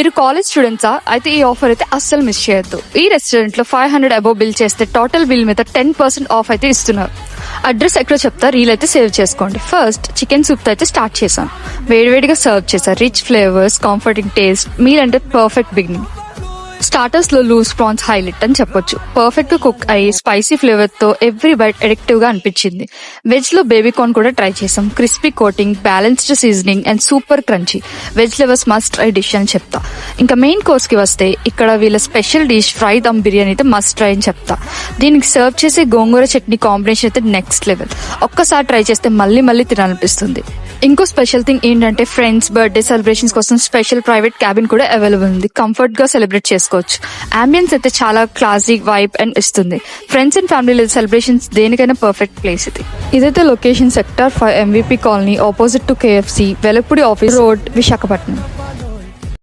మీరు కాలేజ్ స్టూడెంట్సా? అయితే ఈ ఆఫర్ అయితే అస్సలు మిస్ చేయొద్దు. ఈ రెస్టారెంట్ లో 500 అబోవ్ బిల్ చేస్తే టోటల్ బిల్ మీద 10% ఆఫ్ అయితే ఇస్తున్నారు. అడ్రస్ ఎక్కడో చెప్తా, రీల్ అయితే సేవ్ చేసుకోండి. ఫస్ట్ చికెన్ సూప్ తో అయితే స్టార్ట్ చేశాం. వేడివేడిగా సర్వ్ చేశారు. Rich flavours, comforting taste, meal అంటే పర్ఫెక్ట్ బిగినింగ్. స్టార్టర్స్ లో లూజ్ ప్రాన్స్ హైలైట్ అని చెప్పొచ్చు. పర్ఫెక్ట్ గా కుక్ అయ్యి స్పైసీ ఫ్లేవర్ తో ఎవ్రీ బైట్ అడిక్టివ్ గా అనిపించింది. వెజ్ లో బేబీ కార్న్ కూడా ట్రై చేసాం. Crispy coating, balanced seasoning and super crunchy. Veg lovers must try dish అని చెప్తా. ఇంకా మెయిన్ కోర్స్ కి వస్తే ఇక్కడ వీళ్ళ special dish fry dum biryani అయితే మస్ట్ ట్రై అని చెప్తా. దీనికి సర్వ్ చేసే గోంగూర చట్నీ కాంబినేషన్ అయితే నెక్స్ట్ లెవెల్. ఒక్కసారి ట్రై చేస్తే మళ్ళీ మళ్ళీ తినాలనిపిస్తుంది. ఇంకో స్పెషల్ థింగ్ ఏంటంటే ఫ్రెండ్స్ బర్త్డే సెలబ్రేషన్స్ కోసం స్పెషల్ ప్రైవేట్ క్యాబిన్ కూడా అవైలబుల్ ఉంది. కంఫర్ట్ గా సెలబ్రేట్ చేసుకోవచ్చు. అంబియన్స్ అయితే చాలా క్లాసిక్ వైబ్ అండ్ ఇస్తుంది. ఫ్రెండ్స్ అండ్ ఫ్యామిలీ సెలబ్రేషన్స్ దేనికైనా పర్ఫెక్ట్ ప్లేస్ ఇది. ఇదైతే location sector 5 MVP colony, opposite to KFC, Velapudi office road, Visakhapatnam.